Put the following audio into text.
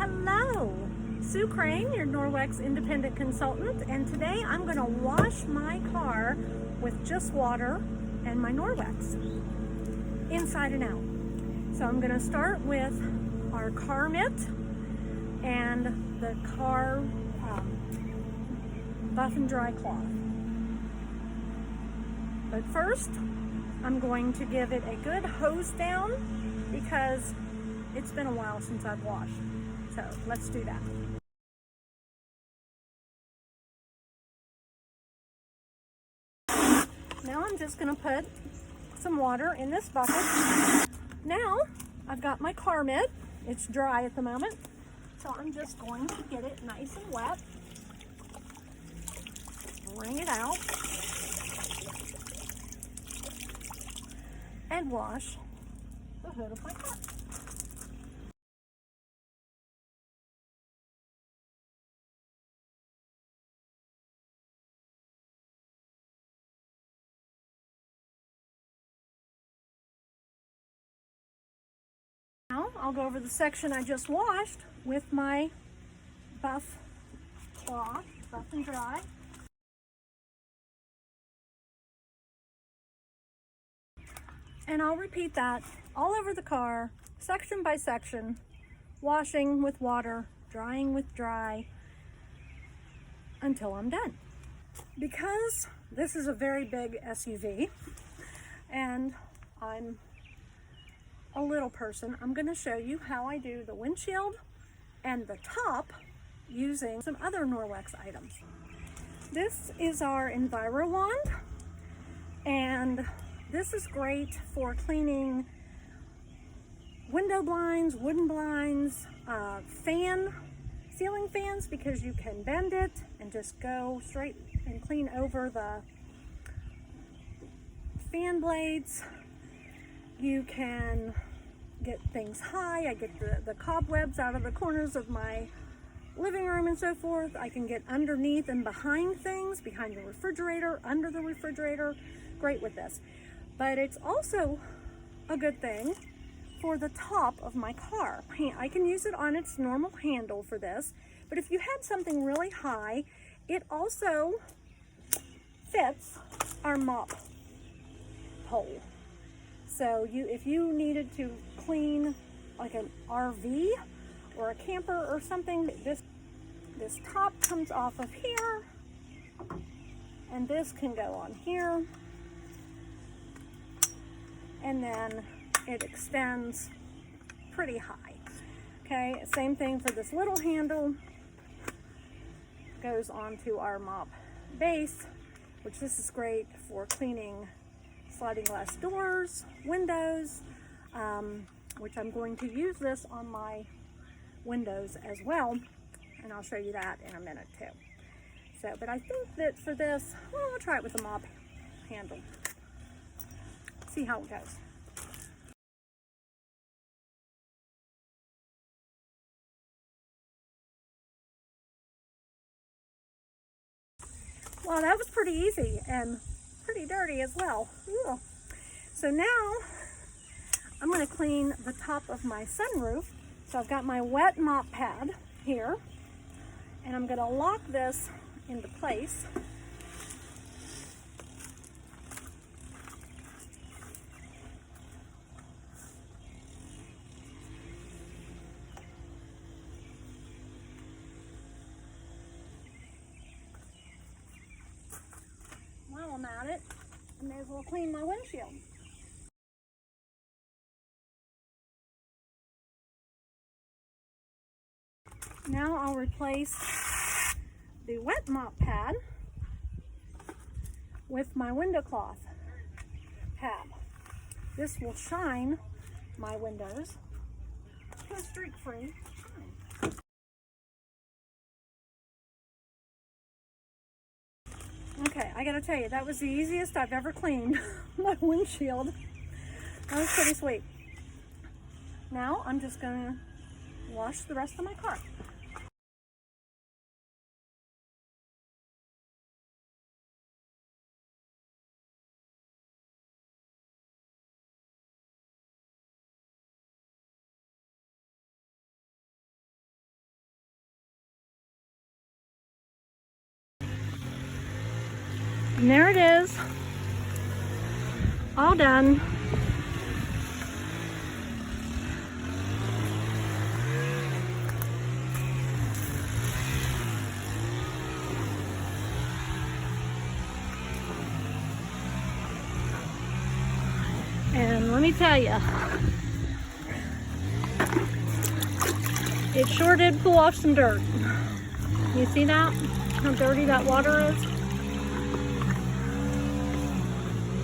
Hello, Sue Crane, your Norwex independent consultant, and today I'm going to wash my car with just water and my Norwex, inside and out. So I'm going to start with our car mitt and the car buff and dry cloth. But first, I'm going to give it a good hose down because it's been a while since I've washed. So let's do that. Now I'm just going to put some water in this bucket. Now I've got my car mitt. It's dry at the moment. So I'm just going to get it nice and wet. Wring it out. And wash the hood of my car. Now I'll go over the section I just washed with my buff cloth, buff and dry. And I'll repeat that all over the car, section by section, washing with water, drying with dry, until I'm done. Because this is a very big SUV, and I'm a little person, I'm going to show you how I do the windshield and the top using some other Norwex items. This is our Enviro wand, and this is great for cleaning window blinds, wooden blinds, ceiling fans, because you can bend it and just go straight and clean over the fan blades. You can get things high. I get the cobwebs out of the corners of my living room and so forth. I can get underneath and behind things, behind the refrigerator, under the refrigerator. Great with this. But it's also a good thing for the top of my car. I can use it on its normal handle for this, but if you had something really high, it also fits our mop pole. So if you needed to clean like an RV or a camper or something, this top comes off of here, and this can go on here, and then it extends pretty high. Okay, same thing for this little handle. Goes onto our mop base, which this is great for cleaning sliding glass doors, windows, which I'm going to use this on my windows as well, and I'll show you that in a minute too. So, but I think that for this, well, we'll try it with a mop handle. See how it goes. Well, that was pretty easy and pretty dirty as well. Ooh. So now I'm going to clean the top of my sunroof. So I've got my wet mop pad here, and I'm going to lock this into place. While I'm at it, I may as well clean my windshield. Now I'll replace the wet mop pad with my window cloth pad. This will shine my windows to a streak-free shine. Okay, I gotta tell you, that was the easiest I've ever cleaned my windshield. That was pretty sweet. Now I'm just gonna wash the rest of my car. And there it is, all done. And let me tell you, it sure did pull off some dirt. You see that? How dirty that water is?